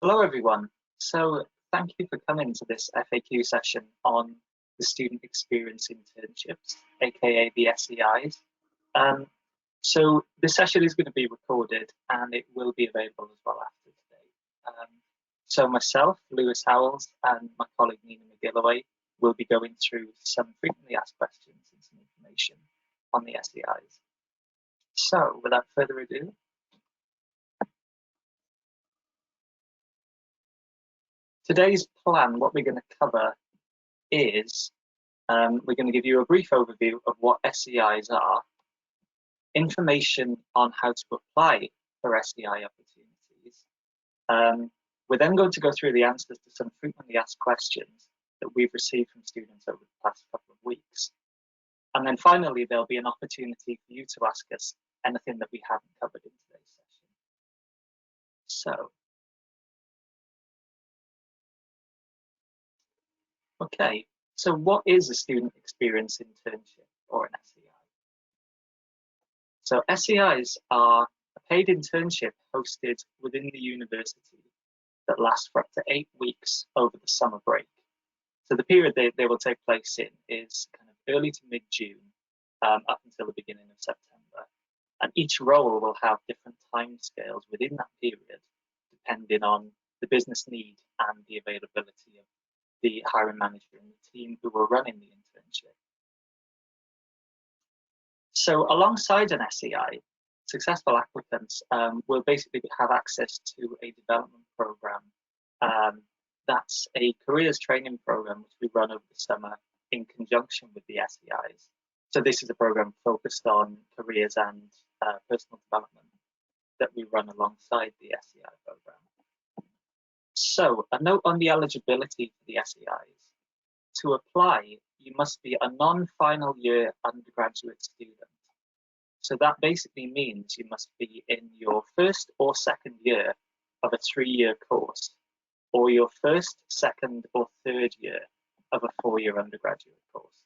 Hello everyone. So thank you for coming to this FAQ session on the Student Experience Internships, aka the SEIs. So this session is going to be recorded and it will be available as well after today. So myself, Lewis Howells, and my colleague Nina McGilloway will be going through some frequently asked questions and some information on the SEIs. So without further ado, today's plan, what we're going to cover is we're going to give you a brief overview of what SEIs are, information on how to apply for SEI opportunities. We're then going to go through the answers to some frequently asked questions that we've received from students over the past couple of weeks. And then finally, there'll be an opportunity for you to ask us anything that we haven't covered in today's session. Okay, so what is a Student Experience Internship or an SEI? So SEIs are a paid internship hosted within the university that lasts for up to 8 weeks over the summer break. So the period they will take place in is kind of early to mid-June up until the beginning of September. And each role will have different timescales within that period, depending on the business need and the availability of the hiring manager and the team who are running the internship. So alongside an SEI, successful applicants will basically have access to a development program. That's a careers training program which we run over the summer in conjunction with the SEIs. So this is a program focused on careers and personal development that we run alongside the SEI program. So a note on the eligibility for the SEIs. To apply, you must be a non-final year undergraduate student. So that basically means you must be in your first or second year of a 3-year course, or your first, second, or third year of a 4-year undergraduate course.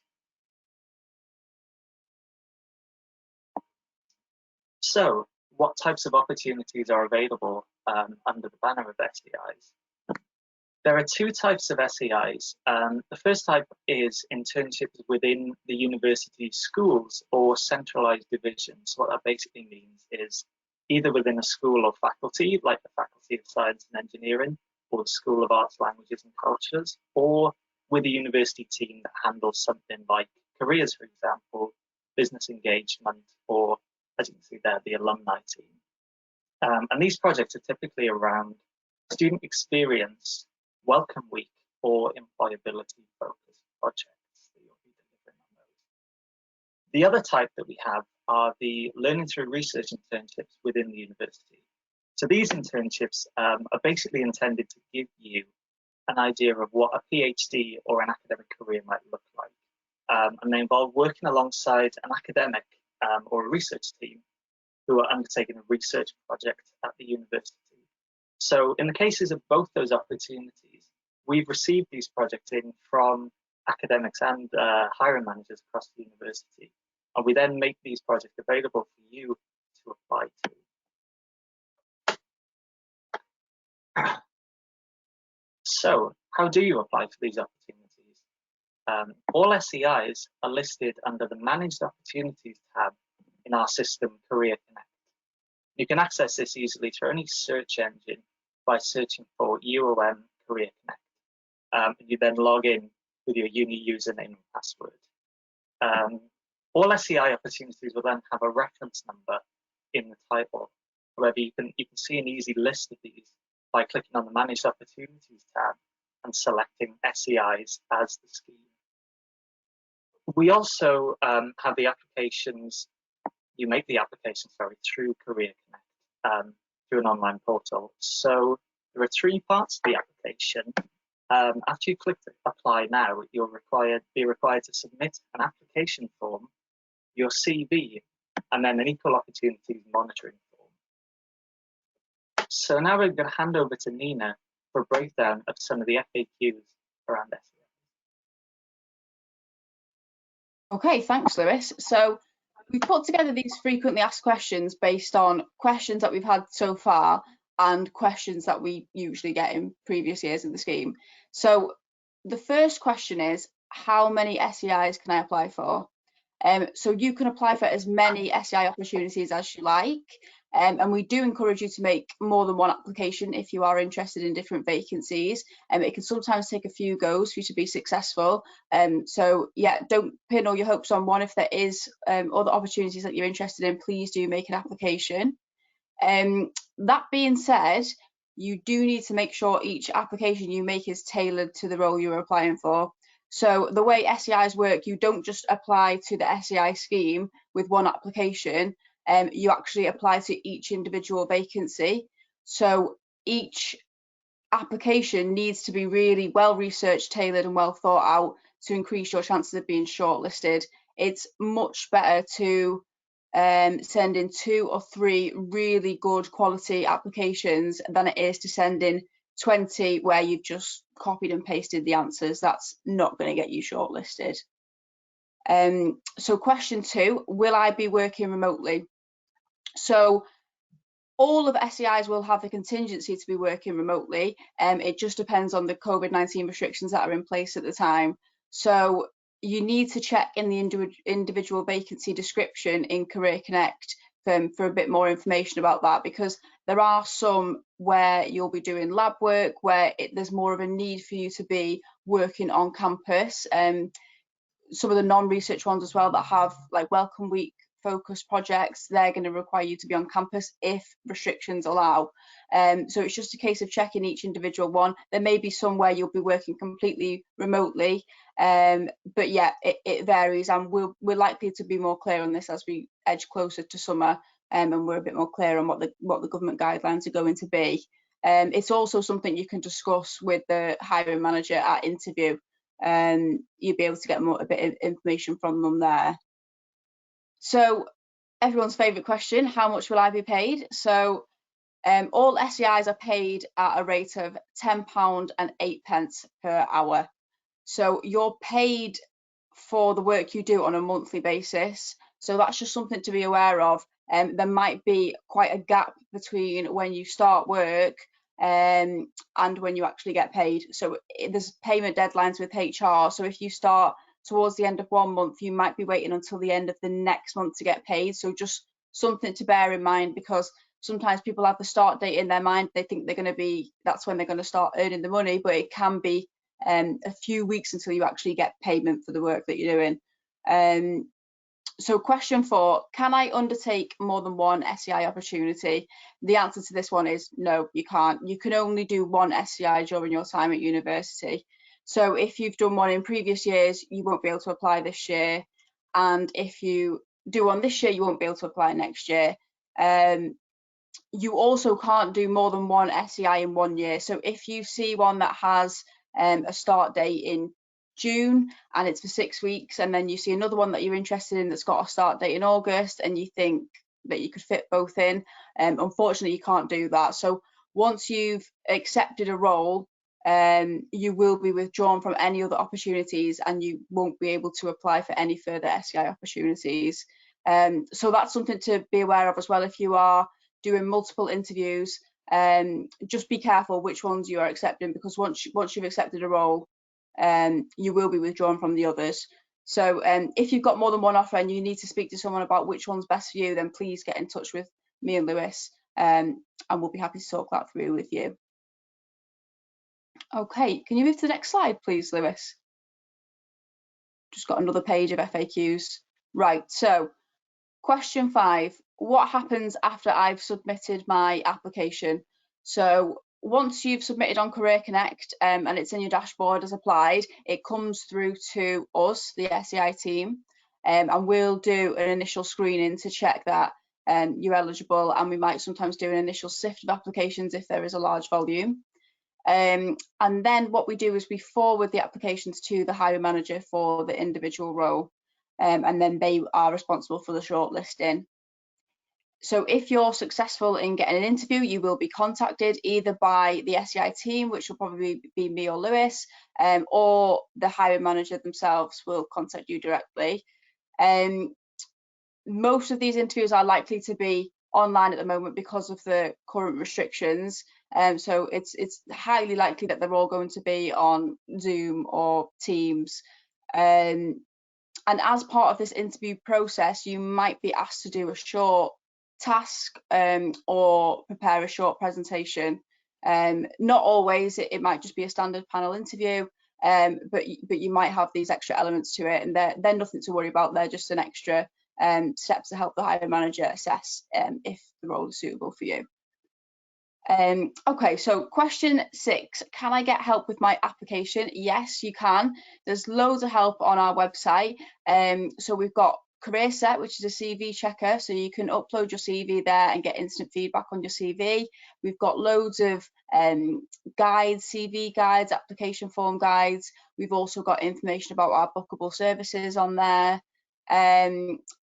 So what types of opportunities are available under the banner of SEIs? There are 2 types of SEIs. The first type is internships within the university schools or centralized divisions. What that basically means is either within a school or faculty, like the Faculty of Science and Engineering, or the School of Arts, Languages and Cultures, or with a university team that handles something like careers, for example, business engagement, or as you can see there, the alumni team. And these projects are typically around student experience, welcome week, or employability focused projects that you'll be delivering on those. The other type that we have are the learning through research internships within the university. So these internships are basically intended to give you an idea of what a PhD or an academic career might look like. And they involve working alongside an academic or a research team who are undertaking a research project at the university. So in the cases of both those opportunities, we've received these projects in from academics and hiring managers across the university. And we then make these projects available for you to apply to. So how do you apply for these opportunities? All SEIs are listed under the Managed Opportunities tab in our system, Career Connect. You can access this easily through any search engine by searching for UOM Career Connect. And you then log in with your uni username and password. All SEI opportunities will then have a reference number in the title. However, you can see an easy list of these by clicking on the Managed Opportunities tab and selecting SEIs as the scheme. We also have the applications, you make the application, through Career Connect, through an online portal. So there are 3 parts to the application. After you click apply now, you'll be required to submit an application form, your CV, and then an equal opportunities monitoring form. So now we're going to hand over to Nina for a breakdown of some of the FAQs around SEI. Okay, thanks, Lewis. So we've put together these frequently asked questions based on questions that we've had so far and questions that we usually get in previous years of the scheme. So the first question is, how many SEIs can I apply for? So you can apply for as many SEI opportunities as you like, and we do encourage you to make more than one application if you are interested in different vacancies. It can sometimes take a few goes for you to be successful. So yeah, don't pin all your hopes on one. If there is other opportunities that you're interested in, please do make an application. That being said, you do need to make sure each application you make is tailored to the role you're applying for. So the way SEIs work, you don't just apply to the SEI scheme with one application, you actually apply to each individual vacancy. So each application needs to be really well researched, tailored and well thought out to increase your chances of being shortlisted. It's much better to send in 2 or 3 really good quality applications than it is to send in 20 where you've just copied and pasted the answers. That's not going to get you shortlisted. So question 2, will I be working remotely? So all of SEIs will have the contingency to be working remotely. It just depends on the COVID-19 restrictions that are in place at the time. So you need to check in the individual vacancy description in Career Connect for a bit more information about that, because there are some where you'll be doing lab work where there's more of a need for you to be working on campus. Some of the non-research ones as well that have like Welcome Week focused projects, they're going to require you to be on campus if restrictions allow. So it's just a case of checking each individual one. There may be some where you'll be working completely remotely, but yeah, it varies, and we're likely to be more clear on this as we edge closer to summer, and we're a bit more clear on what the government guidelines are going to be. It's also something you can discuss with the hiring manager at interview. You'll be able to get a bit of information from them there. So everyone's favourite question, how much will I be paid? So all SEIs are paid at a rate of £10.08 per hour. So you're paid for the work you do on a monthly basis. So that's just something to be aware of. There might be quite a gap between when you start work and when you actually get paid. So there's payment deadlines with HR. So if you start towards the end of one month, you might be waiting until the end of the next month to get paid. So just something to bear in mind, because sometimes people have the start date in their mind. They think that's when they're going to start earning the money, but it can be a few weeks until you actually get payment for the work that you're doing. So question 4, can I undertake more than one SEI opportunity? The answer to this one is no, you can't. You can only do one SEI during your time at university. So if you've done one in previous years, you won't be able to apply this year. And if you do one this year, you won't be able to apply next year. You also can't do more than one SEI in 1 year. So if you see one that has a start date in June and it's for 6 weeks, and then you see another one that you're interested in that's got a start date in August, and you think that you could fit both in, unfortunately you can't do that. So once you've accepted a role, you will be withdrawn from any other opportunities, and you won't be able to apply for any further SEI opportunities. So that's something to be aware of as well. If you are doing multiple interviews, just be careful which ones you are accepting, because once you've accepted a role, you will be withdrawn from the others. So if you've got more than one offer and you need to speak to someone about which one's best for you, then please get in touch with me and Lewis, and we'll be happy to talk that through with you. Okay, can you move to the next slide, please, Lewis? Just got another page of FAQs. Right, so question 5, what happens after I've submitted my application? So once you've submitted on Career Connect and it's in your dashboard as applied, it comes through to us, the SEI team, and we'll do an initial screening to check that you're eligible, and we might sometimes do an initial sift of applications if there is a large volume. And then what we do is we forward the applications to the hiring manager for the individual role, and then they are responsible for the shortlisting. So if you're successful in getting an interview, you will be contacted either by the SEI team, which will probably be me or Lewis, or the hiring manager themselves will contact you directly. Most of these interviews are likely to be online at the moment because of the current restrictions. So it's highly likely that they're all going to be on Zoom or Teams. And as part of this interview process, you might be asked to do a short task or prepare a short presentation. Not always, it might just be a standard panel interview, but you might have these extra elements to it, and they're nothing to worry about. They're just an extra steps to help the hiring manager assess if the role is suitable for you. Okay, so question 6, can I get help with my application? Yes, you can. There's loads of help on our website. So we've got Career Set, which is a CV checker, so you can upload your CV there and get instant feedback on your CV. We've got loads of guides, CV guides, application form guides. We've also got information about our bookable services on there.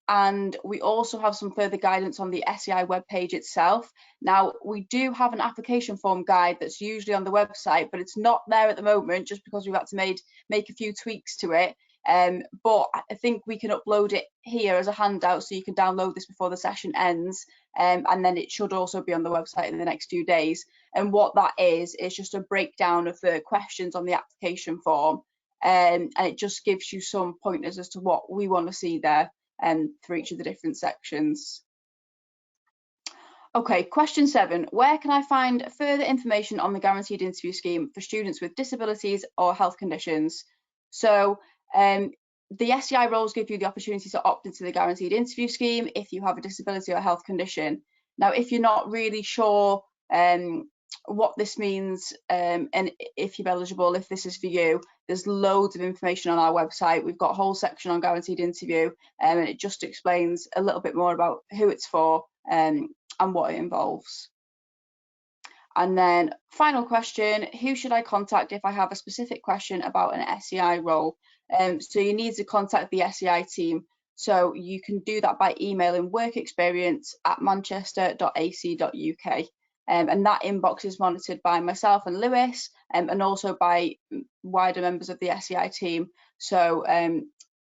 And we also have some further guidance on the SEI webpage itself. Now, we do have an application form guide that's usually on the website, but it's not there at the moment just because we've had to make a few tweaks to it. But I think we can upload it here as a handout, so you can download this before the session ends, and then it should also be on the website in the next few days. And what that is just a breakdown of the questions on the application form, and it just gives you some pointers as to what we want to see there for each of the different sections. Okay, question 7, where can I find further information on the guaranteed interview scheme for students with disabilities or health conditions? So the SEI roles give you the opportunity to opt into the guaranteed interview scheme if you have a disability or health condition. Now, if you're not really sure what this means and if you're eligible, if this is for you, there's loads of information on our website. We've got a whole section on guaranteed interview, and it just explains a little bit more about who it's for and what it involves. And then final question, who should I contact if I have a specific question about an SEI role? So you need to contact the SEI team. So you can do that by emailing workexperience@manchester.ac.uk. And that inbox is monitored by myself and Lewis, and also by wider members of the SEI team. So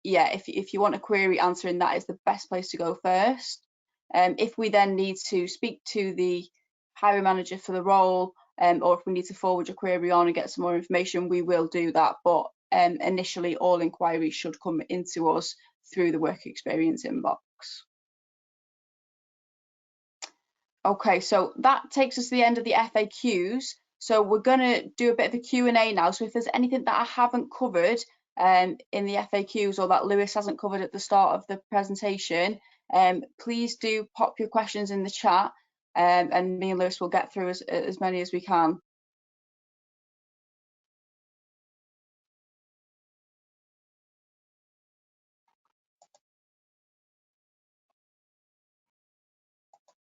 yeah, if you want a query answering, that is the best place to go first. If we then need to speak to the hiring manager for the role, or if we need to forward your query on and get some more information, we will do that. But initially, all inquiries should come into us through the work experience inbox. Okay, so that takes us to the end of the FAQs. So we're going to do a bit of a Q&A now. So if there's anything that I haven't covered in the FAQs, or that Lewis hasn't covered at the start of the presentation, please do pop your questions in the chat, and me and Lewis will get through as many as we can.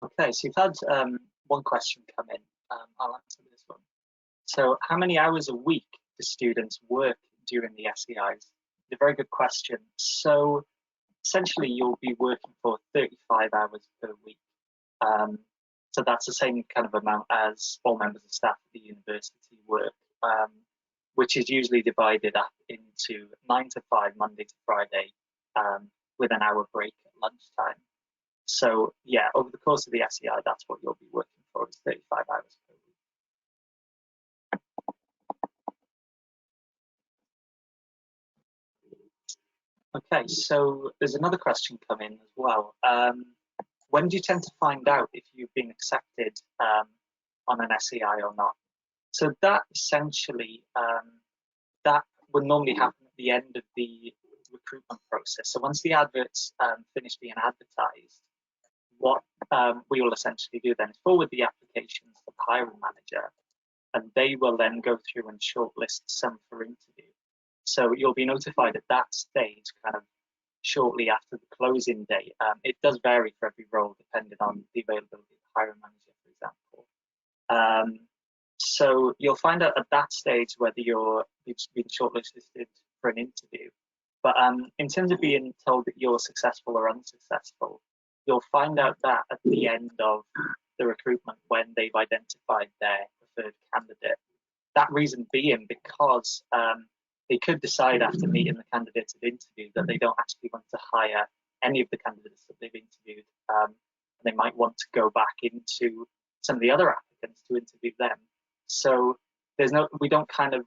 Okay, so you've had one question come in. I'll answer this one. So how many hours a week do students work during the SEIs? A very good question. So essentially, you'll be working for 35 hours per week. So that's the same kind of amount as all members of staff at the university work, which is usually divided up into 9 to 5, Monday to Friday, with an hour break at lunchtime. So yeah, over the course of the SEI, that's what you'll be working for, is 35 hours per week. Okay, so there's another question come in as well. When do you tend to find out if you've been accepted on an SEI or not? So that essentially, that would normally happen at the end of the recruitment process. So once the adverts finish being advertised, what we will essentially do then is forward the applications to the hiring manager, and they will then go through and shortlist some for interview. So you'll be notified at that stage, kind of shortly after the closing date. It does vary for every role depending on the availability of the hiring manager, for example. So you'll find out at that stage whether you've been shortlisted for an interview. But in terms of being told that you're successful or unsuccessful, you'll find out that at the end of the recruitment when they've identified their preferred candidate. That reason being because they could decide after meeting the candidates at interview that they don't actually want to hire any of the candidates that they've interviewed, and they might want to go back into some of the other applicants to interview them. So we don't kind of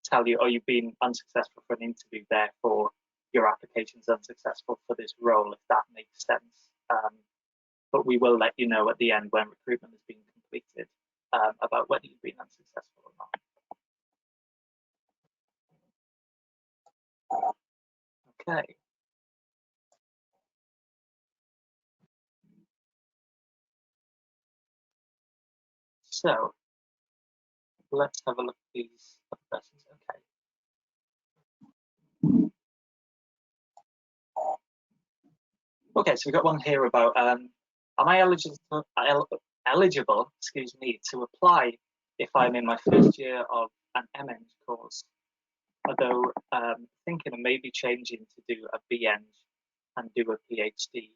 tell you, oh, you've been unsuccessful for an interview, therefore your application's unsuccessful for this role, if that makes sense. But we will let you know at the end when recruitment has been completed about whether you've been unsuccessful or not. Okay. So let's have a look at these other questions. Okay. Okay, so we've got one here about am I eligible, excuse me, to apply if I'm in my first year of an MEng course, although thinking of maybe changing to do a BEng and do a PhD.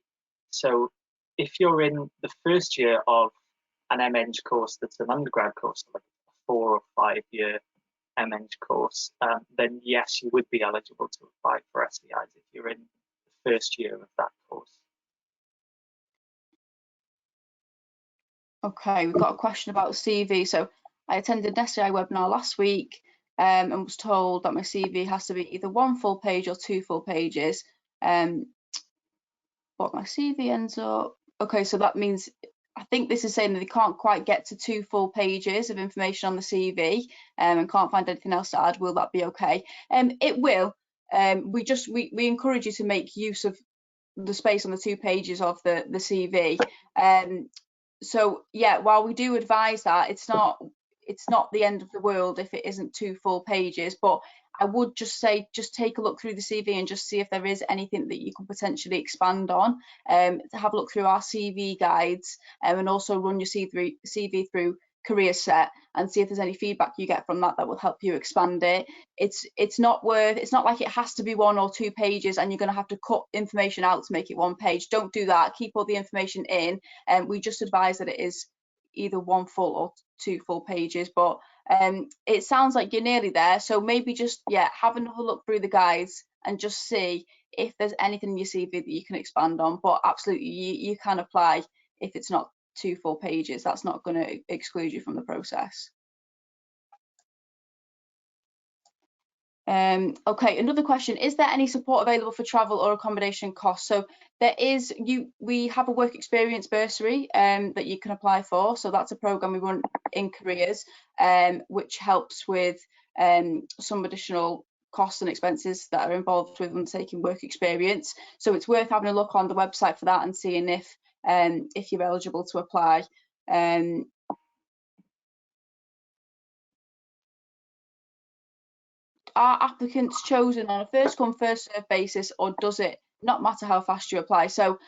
So if you're in the first year of an MEng course that's an undergrad course, like a 4 or 5 year MEng course, then yes, you would be eligible to apply for SEIs if you're in the first year of that course. Okay, we've got a question about CV. So I attended an SEI webinar last week and was told that my CV has to be either 1 full page or 2 full pages. But my CV ends up, okay, so that means, I think this is saying that they can't quite get to 2 full pages of information on the CV and can't find anything else to add. Will that be okay? It will. We encourage you to make use of the space on the 2 pages of the CV. So yeah, while we do advise that, it's not the end of the world if it isn't 2 full pages, but I would just say, just take a look through the CV and just see if there is anything that you can potentially expand on. To have a look through our CV guides and also run your CV through Career Set and see if there's any feedback you get from that will help you expand it. It's not like it has to be 1 or 2 pages and you're going to have to cut information out to make it 1 page. Don't do that. Keep all the information in, and we just advise that it is either 1 full or 2 full pages. But it sounds like you're nearly there, so maybe just have another look through the guides and just see if there's anything in your CV that you can expand on. But absolutely, you can apply if it's not 2 full pages. That's not going to exclude you from the process. Okay, another question: is there any support available for travel or accommodation costs? So there is. We have a work experience bursary that you can apply for. So that's a program we run in careers, which helps with some additional costs and expenses that are involved with undertaking work experience. So it's worth having a look on the website for that and seeing if you're eligible to apply. Are applicants chosen on a first come first served basis, or does it not matter how fast you apply? So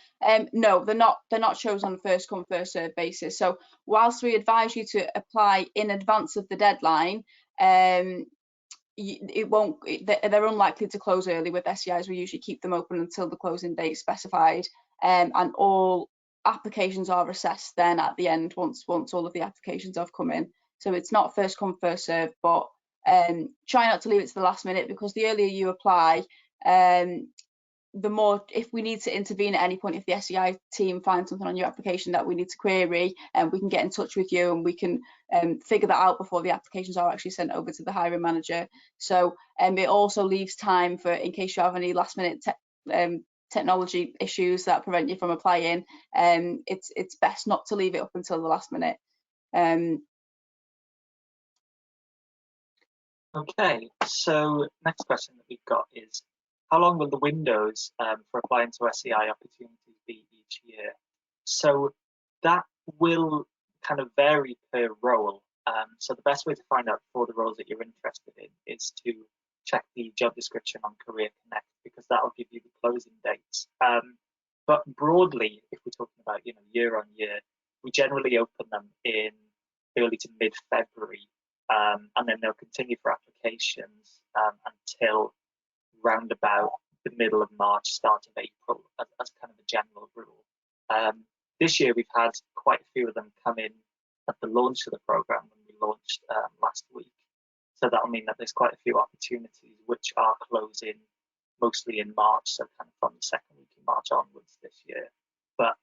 no, they're not chosen on a first come first served basis. So whilst we advise you to apply in advance of the deadline, they're unlikely to close early. With SEIs, we usually keep them open until the closing date specified, and all applications are assessed then at the end once all of the applications have come in. So it's not first come first served, but try not to leave it to the last minute, because the earlier you apply, the more, if we need to intervene at any point, if the SEI team finds something on your application that we need to query, and we can get in touch with you and we can figure that out before the applications are actually sent over to the hiring manager. So it also leaves time for, in case you have any last minute technology issues that prevent you from applying, it's best not to leave it up until the last minute. Okay, so next question that we've got is, how long will the windows for applying to SEI opportunities be each year? So that will kind of vary per role. So the best way to find out for the roles that you're interested in is to check the job description on Career Connect, because that will give you the closing dates. But broadly, if we're talking about year on year, we generally open them in early to mid-February. And then they'll continue for applications until round about the middle of March, start of April, as kind of a general rule. This year we've had quite a few of them come in at the launch of the program when we launched last week. So that'll mean that there's quite a few opportunities which are closing mostly in March, so kind of from the second week in March onwards this year. But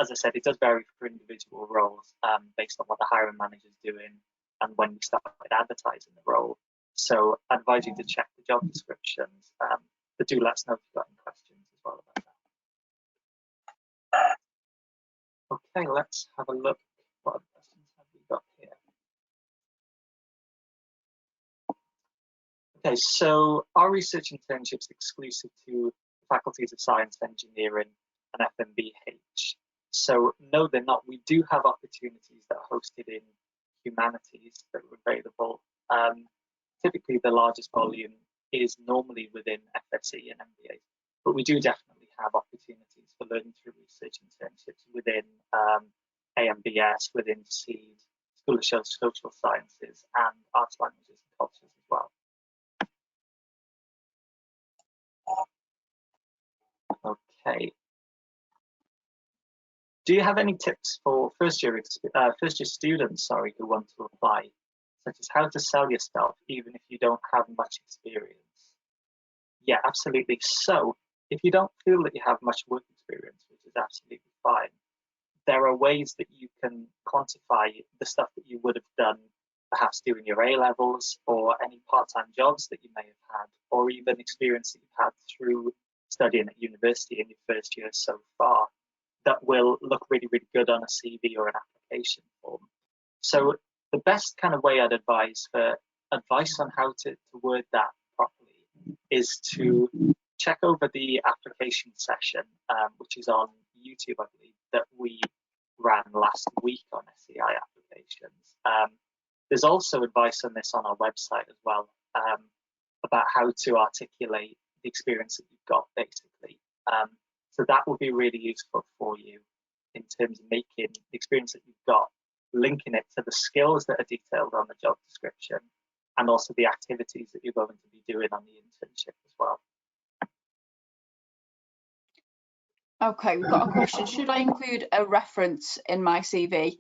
as I said, it does vary for individual roles based on what the hiring manager is doing and when we started advertising the role. So I advise you to check the job descriptions, but do let us know if you've got any questions as well about that. Okay, let's have a look. What other questions have we got here? Okay, so our research internship's exclusive to faculties of science, engineering, and FMBH. So no, they're not. We do have opportunities that are hosted in humanities that are available. Typically, the largest volume is normally within FSE and MBA, but we do definitely have opportunities for learning through research internships within AMBS, within SEIs, School of Social Sciences, and Arts, Languages, and Cultures as well. Okay. Do you have any tips for first year students, who want to apply, such as how to sell yourself even if you don't have much experience? Yeah, absolutely. So if you don't feel that you have much work experience, which is absolutely fine, there are ways that you can quantify the stuff that you would have done, perhaps doing your A-levels or any part-time jobs that you may have had, or even experience that you've had through studying at university in your first year so far, that will look really, really good on a CV or an application form. So the best kind of way I'd advise for advice on how to word that properly is to check over the application session, which is on YouTube, I believe, that we ran last week on SEI applications. There's also advice on this on our website as well, about how to articulate the experience that you've got, basically. So that will be really useful for you in terms of making the experience that you've got, linking it to the skills that are detailed on the job description, and also the activities that you're going to be doing on the internship as well. Okay, we've got a question. Should I include a reference in my CV?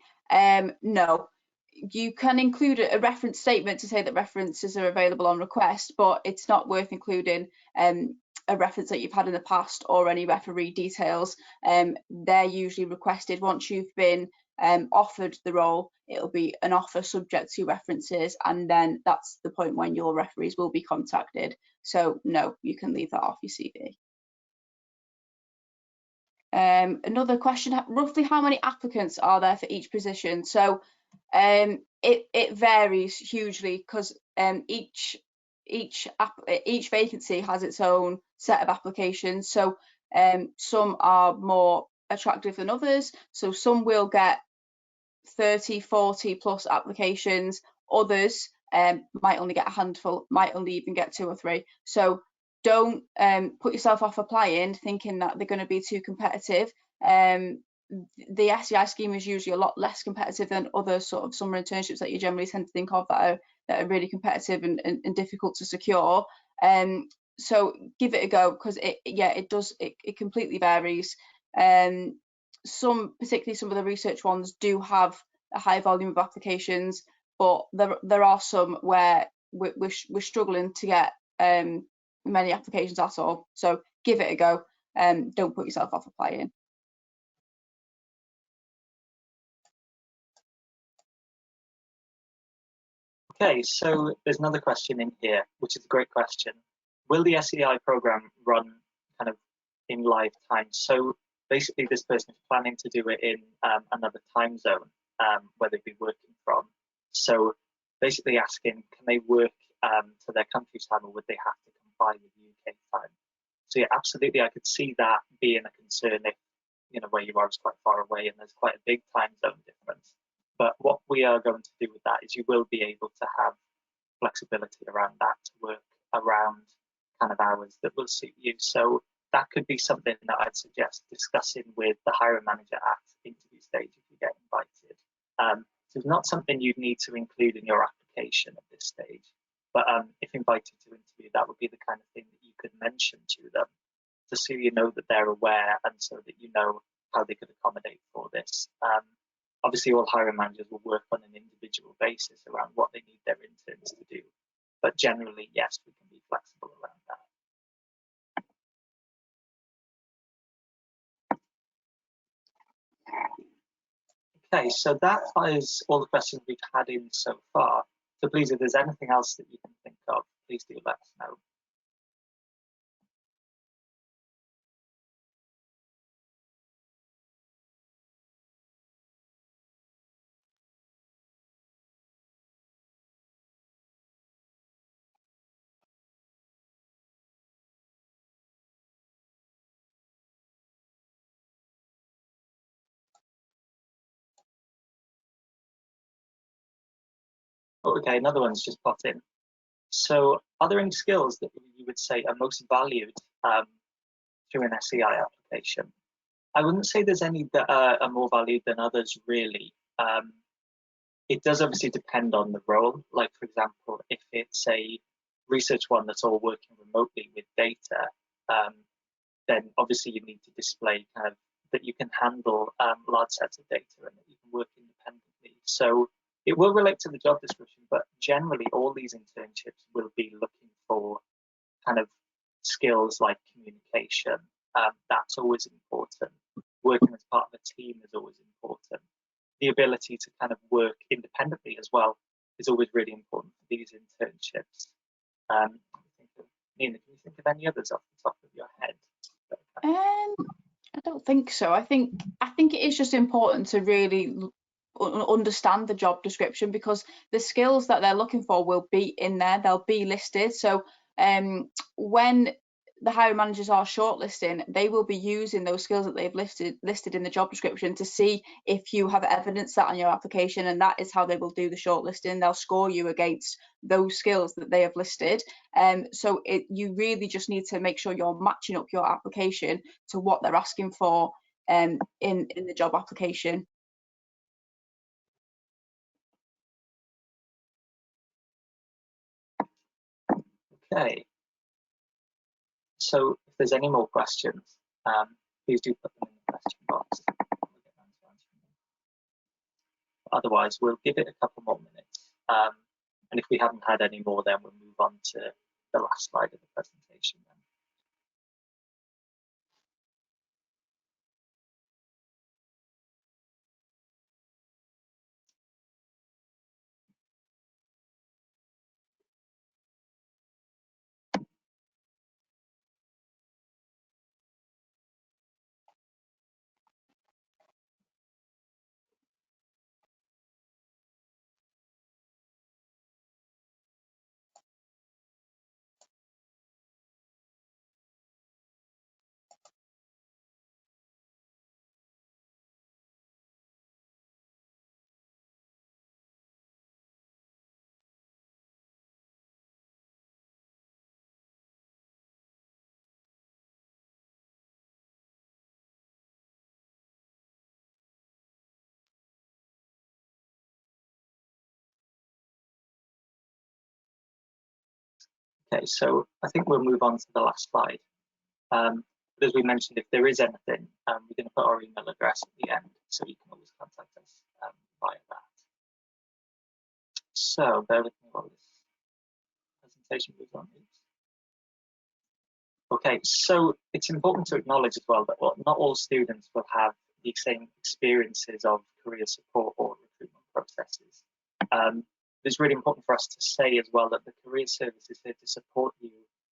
No. You can include a reference statement to say that references are available on request, but it's not worth including a reference that you've had in the past or any referee details. They're usually requested once you've been offered the role. It'll be an offer subject to references, and then that's the point when your referees will be contacted. So no, you can leave that off your CV. Another question, roughly how many applicants are there for each position? So it varies hugely because each vacancy has its own set of applications. So some are more attractive than others. So some will get 30, 40 plus applications. Others might only get a handful, might only even get 2 or 3. So don't put yourself off applying thinking that they're going to be too competitive. The SEI scheme is usually a lot less competitive than other sort of summer internships that you generally tend to think of that are really competitive and difficult to secure. So give it a go, because it completely varies. Particularly some of the research ones do have a high volume of applications, but there are some where we're struggling to get many applications at all. So give it a go. Don't put yourself off applying. Okay, so there's another question in here, which is a great question. Will the SEI program run kind of in live time? So basically this person is planning to do it in another time zone where they'd be working from. So basically asking, can they work to their country's time, or would they have to comply with UK time? So yeah, absolutely, I could see that being a concern if, you know, where you are is quite far away and there's quite a big time zone difference. But what we are going to do with that is you will be able to have flexibility around that, to work around kind of hours that will suit you. So that could be something that I'd suggest discussing with the hiring manager at interview stage if you get invited. So it's not something you'd need to include in your application at this stage. But if invited to interview, that would be the kind of thing that you could mention to them, just so you know that they're aware and so that you know how they could accommodate for this. Obviously, all hiring managers will work on an individual basis around what they need their interns to do. But generally, yes, we can be flexible around that. Okay, so that is all the questions we've had in so far. So please, if there's anything else that you can think of, please do let us know. Oh, okay, another one's just popped in. So are there any skills that you would say are most valued through an SEI application? I wouldn't say there's any that are more valued than others, really. It does obviously depend on the role. Like, for example, if it's a research one that's all working remotely with data, then obviously you need to display kind of that you can handle large sets of data and that you can work independently. So it will relate to the job description, but generally all these internships will be looking for kind of skills like communication. That's always important. Working as part of a team is always important. The ability to kind of work independently as well is always really important for these internships. Nina, can you think of any others off the top of your head? I don't think so. I think it is just important to really understand the job description, because the skills that they're looking for will be in there, they'll be listed. So when the hiring managers are shortlisting, they will be using those skills that they've listed in the job description to see if you have evidence that on your application, and that is how they will do the shortlisting. They'll score you against those skills that they have listed. So you really just need to make sure you're matching up your application to what they're asking for in the job application. Okay. So if there's any more questions, please do put them in the question box. Otherwise, we'll give it a couple more minutes. And if we haven't had any more, then we'll move on to the last slide of the presentation. Okay, so I think we'll move on to the last slide. But as we mentioned, if there is anything, we're going to put our email address at the end, so you can always contact us via that. So bear with me while this presentation moves on. Okay, so it's important to acknowledge as well that not all students will have the same experiences of career support or recruitment processes. It's really important for us to say as well that the Career Service is here to support you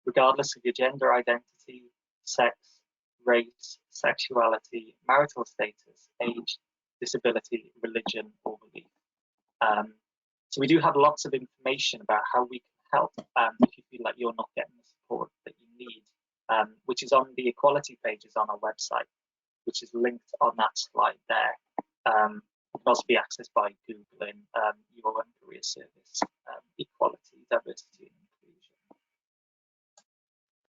regardless of your gender identity, sex, race, sexuality, marital status, age, disability, religion, or belief. So we do have lots of information about how we can help if you feel like you're not getting the support that you need, which is on the equality pages on our website, which is linked on that slide there. It can also be accessed by Googling your own Career Service, equality, diversity, and inclusion.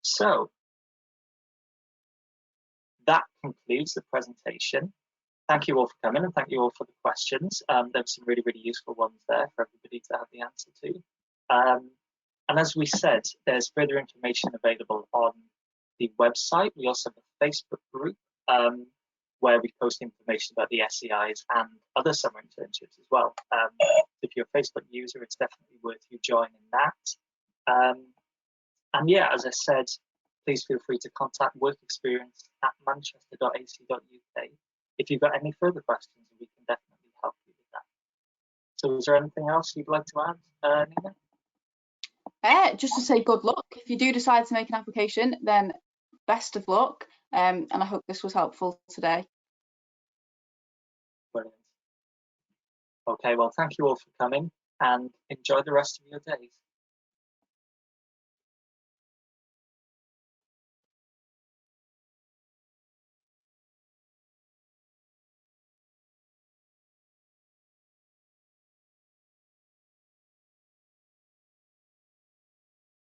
So that concludes the presentation. Thank you all for coming, and thank you all for the questions. There were some really, really useful ones there for everybody to have the answer to. And as we said, there's further information available on the website. We also have a Facebook group where we post information about the SEIs and other summer internships as well. If you're a Facebook user, it's definitely worth you joining that. And yeah, as I said, please feel free to contact Work Experience at manchester.ac.uk if you've got any further questions, we can definitely So is there anything else you'd like to add, Nina? Just to say good luck. If you do decide to make an application, then best of luck. And I hope this was helpful today. Brilliant. Okay, well, thank you all for coming and enjoy the rest of your days.